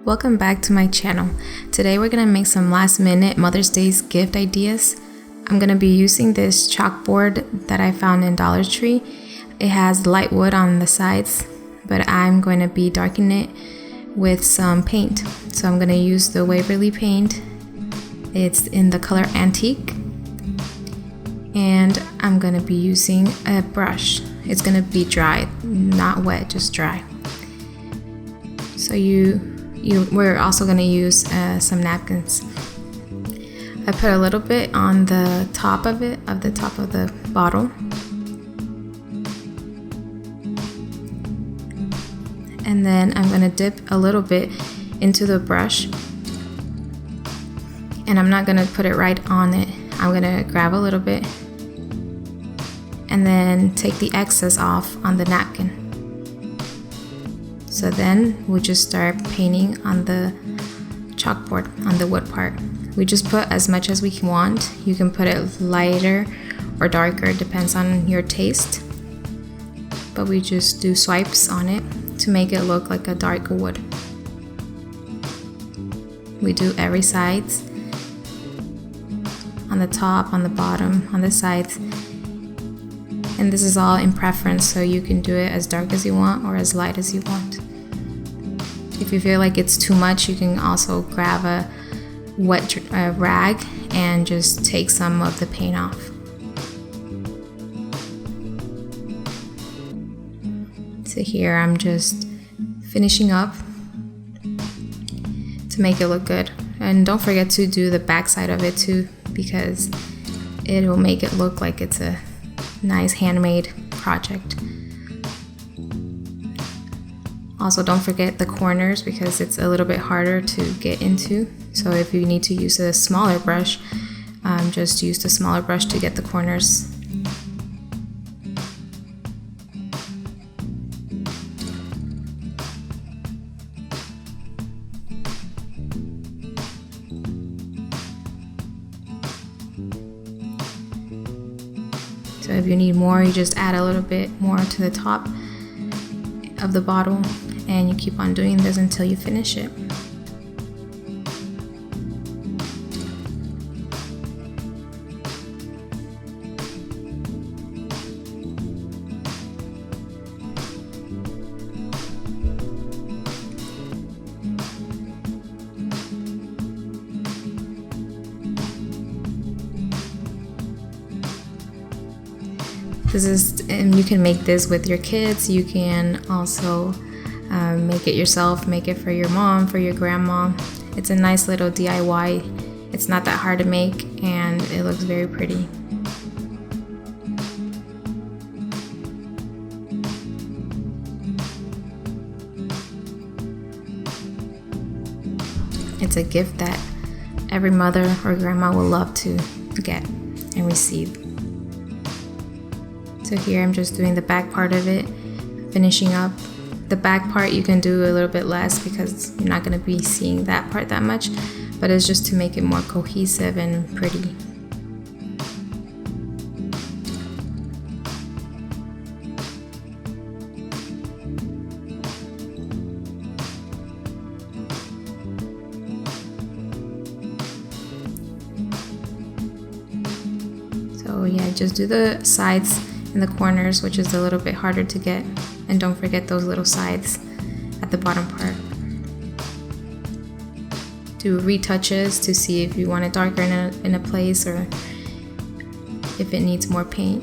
Welcome back to my channel. Today we're going to make some last minute Mother's Day's gift ideas. I'm going to be using this chalkboard that I found in Dollar Tree. It has light wood on the sides, but I'm going to be darkening it with some paint. So I'm going to use the Waverly paint. It's in the color Antique. And I'm going to be using a brush. It's going to be dry, not wet, just dry. So we're also going to use some napkins. I put a little bit on the top of it, of the bottle. And then I'm going to dip a little bit into the brush. And I'm not going to put it right on it. I'm going to grab a little bit and then take the excess off on the napkin. So then we'll just start painting on the chalkboard, on the wood part. We just put as much as we want. You can put it lighter or darker, depends on your taste. But we just do swipes on it to make it look like a dark wood. We do every sides, on the top, on the bottom, on the sides. And this is all in preference, so you can do it as dark as you want or as light as you want. If you feel like it's too much, you can also grab a wet rag and just take some of the paint off. So here I'm just finishing up to make it look good. And don't forget to do the back side of it too, because it will make it look like it's a nice handmade project. Also, don't forget the corners because it's a little bit harder to get into. So if you need to use a smaller brush, just use the smaller brush to get the corners. So if you need more, you just add a little bit more to the top of the bottle, and you keep on doing this until you finish it. You can make this with your kids. You can also make it yourself, make it for your mom, for your grandma. It's a nice little DIY. It's not that hard to make, and it looks very pretty. It's a gift that every mother or grandma will love to get and receive. So here I'm just doing the back part of it, finishing up. The back part you can do a little bit less because you're not going to be seeing that part that much, but it's just to make it more cohesive and pretty. So yeah, just do the sides in the corners, which is a little bit harder to get, and don't forget those little sides at the bottom part. Do retouches to see if you want it darker in a place or if it needs more paint.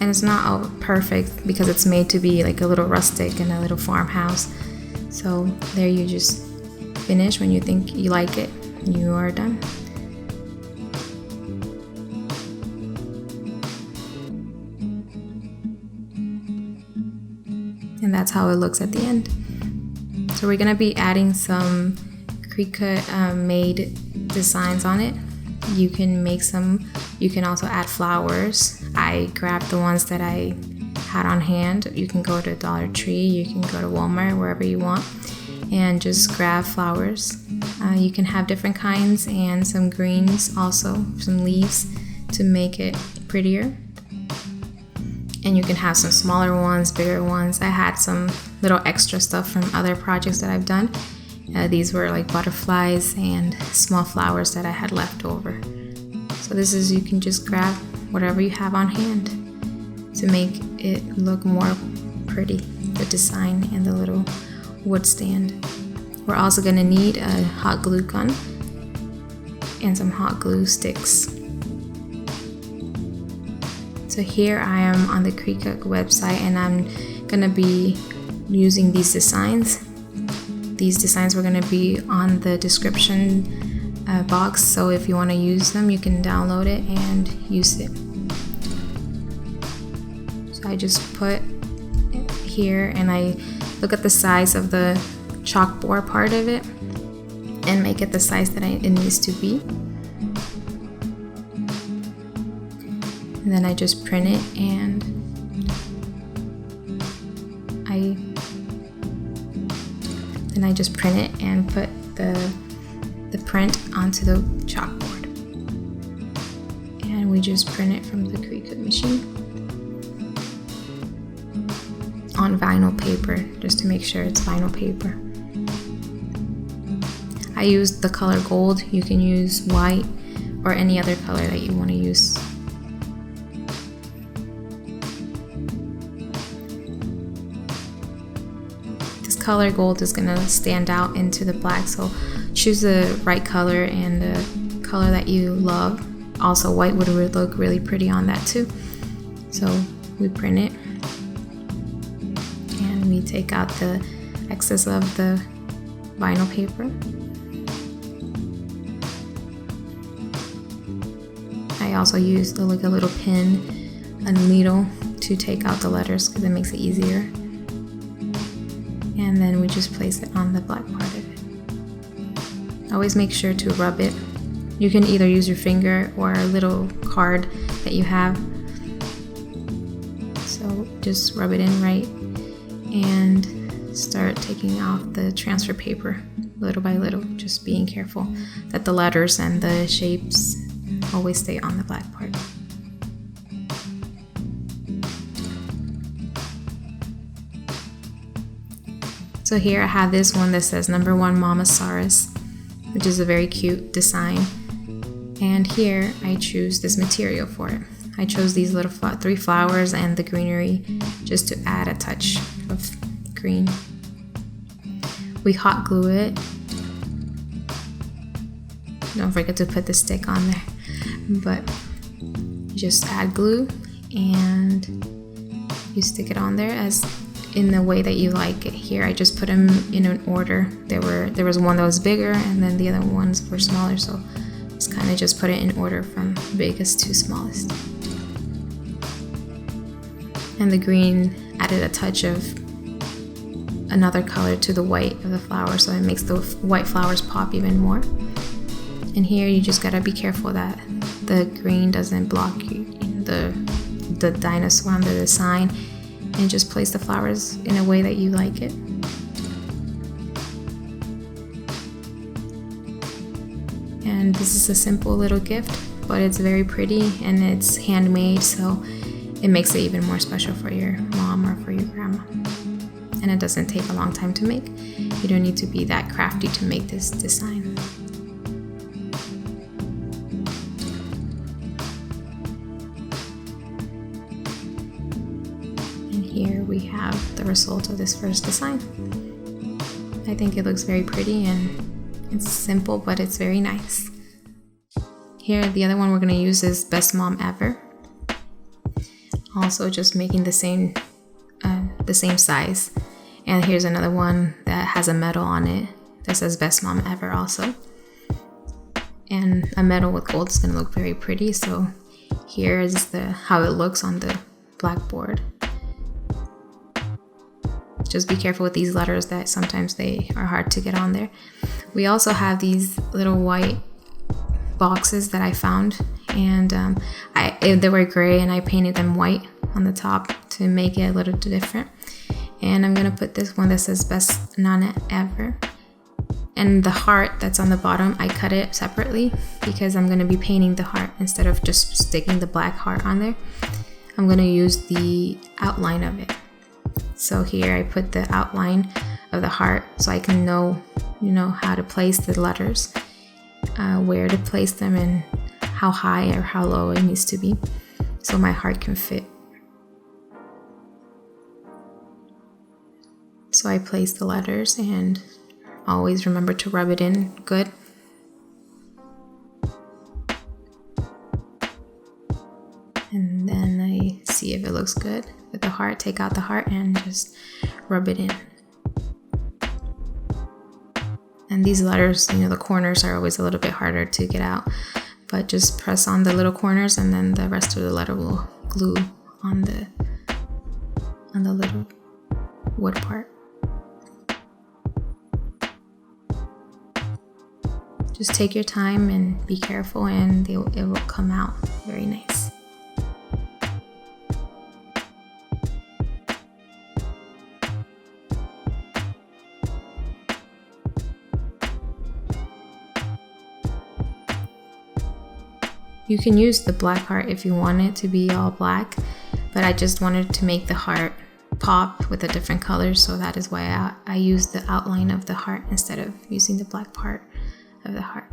And it's not all perfect because it's made to be like a little rustic and a little farmhouse. So there you just finish when you think you like it. You are done. And that's how it looks at the end. So we're gonna be adding some Cricut made designs on it. You can make some. You can also add flowers. I grabbed the ones that I had on hand. You can go to Dollar Tree, you can go to Walmart, wherever you want, and just grab flowers. You can have different kinds and some greens also, some leaves to make it prettier. And you can have some smaller ones, bigger ones. I had some little extra stuff from other projects that I've done. These were like butterflies and small flowers that I had left over. So this is, you can just grab whatever you have on hand to make it look more pretty, the design and the little wood stand. We're also gonna need a hot glue gun and some hot glue sticks. So here I am on the Cricut website, and I'm gonna be using these designs. These designs were gonna be on the description box, so if you want to use them, you can download it and use it. So I just put it here, and I look at the size of the chalkboard part of it and make it the size that it needs to be. And then I just print it, and I just print it and put the print onto the chalkboard. And we just print it from the Cricut machine on vinyl paper, just to make sure it's vinyl paper. I used the color gold. You can use white or any other color that you want to use. Color gold is going to stand out into the black, so choose the right color and the color that you love. Also, white would look really pretty on that too. So we print it and we take out the excess of the vinyl paper. I also use like a little pin, a needle, to take out the letters because it makes it easier. And then we just place it on the black part of it. Always make sure to rub it. You can either use your finger or a little card that you have. So just rub it in right and start taking off the transfer paper little by little, just being careful that the letters and the shapes always stay on the black part. So here I have this one that says number 1 Mamasaurus, which is a very cute design. And here I choose this material for it. I chose these little 3 flowers and the greenery just to add a touch of green. We hot glue it. Don't forget to put the stick on there. But just add glue and you stick it on there as in the way that you like it. Here I just put them in an order. There was one that was bigger and then the other ones were smaller, so just kind of just put it in order from biggest to smallest. And the green added a touch of another color to the white of the flower, so it makes the white flowers pop even more. And here you just gotta be careful that the green doesn't block you, the dinosaur on the sign, and just place the flowers in a way that you like it. And this is a simple little gift, but it's very pretty and it's handmade, so it makes it even more special for your mom or for your grandma. And it doesn't take a long time to make. You don't need to be that crafty to make this design. Here we have the result of this first design. I think it looks very pretty and it's simple, but it's very nice. Here, the other one we're going to use is Best Mom Ever. Also just making the same size. And here's another one that has a medal on it that says Best Mom Ever also. And a medal with gold is going to look very pretty. So here is how it looks on the blackboard. Just be careful with these letters that sometimes they are hard to get on there. We also have these little white boxes that I found, and they were gray and I painted them white on the top to make it a little different. And I'm gonna put this one that says Best Nana Ever, And the heart that's on the bottom, I cut it separately because I'm going to be painting the heart instead of just sticking the black heart on there. I'm going to use the outline of it. So here I put the outline of the heart so I can know, how to place the letters, where to place them, and how high or how low it needs to be so my heart can fit. So I place the letters and always remember to rub it in good. And then I see if it looks good with the heart. Take out the heart and just rub it in. And these letters, the corners are always a little bit harder to get out, but just press on the little corners and then the rest of the letter will glue on the little wood part. Just take your time and be careful, and it will come out very nice. You can use the black heart if you want it to be all black, but I just wanted to make the heart pop with a different color, so that is why I used the outline of the heart instead of using the black part of the heart.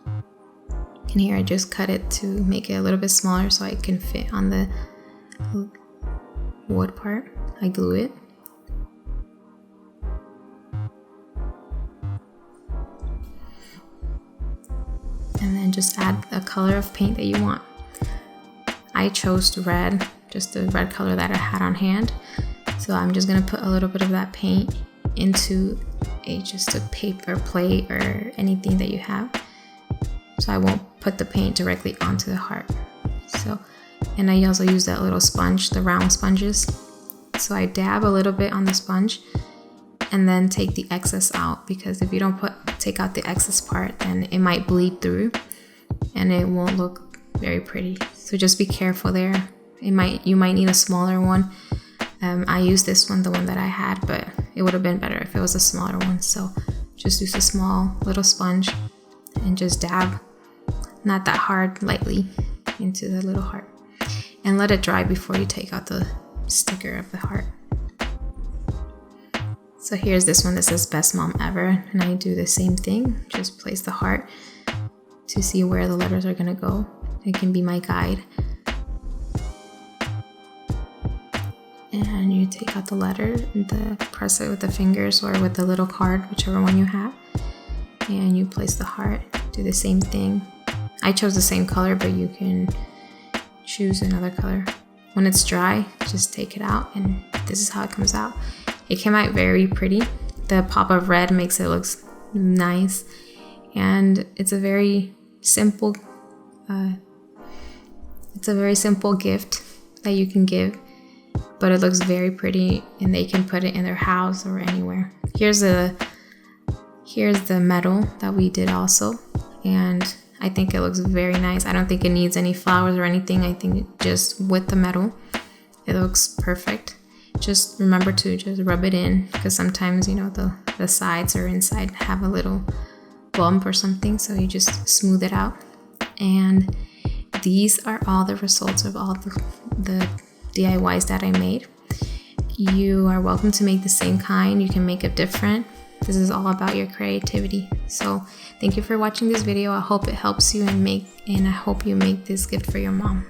And here I just cut it to make it a little bit smaller so it can fit on the wood part. I glue it. And then just add a color of paint that you want. I chose red, just the red color that I had on hand. So I'm just gonna put a little bit of that paint into just a paper plate or anything that you have. So I won't put the paint directly onto the heart. And I also use that little sponge, the round sponges. So I dab a little bit on the sponge and then take the excess out, because if you don't take out the excess part, then it might bleed through and it won't look very pretty. So just be careful there. You might need a smaller one. I used this one, the one that I had, but it would have been better if it was a smaller one. So just use a small little sponge and just dab, not that hard, lightly into the little heart. And let it dry before you take out the sticker of the heart. So here's this one that says Best Mom Ever, and I do the same thing. Just place the heart to see where the letters are gonna go. It can be my guide. And you take out the letter, press it with the fingers or with the little card, whichever one you have. And you place the heart, do the same thing. I chose the same color, but you can choose another color. When it's dry, just take it out, and this is how it comes out. It came out very pretty. The pop of red makes it look nice, and it's a very simple gift that you can give, but it looks very pretty, and they can put it in their house or anywhere. Here's the medal that we did also, and I think it looks very nice. I don't think it needs any flowers or anything. I think just with the medal, it looks perfect. Just remember to just rub it in, because sometimes, the sides or inside have a little bump or something, so you just smooth it out. And these are all the results of all the DIYs that I made. You are welcome to make the same kind. You can make it different. This is all about your creativity. So thank you for watching this video. I hope it helps you and I hope you make this gift for your mom.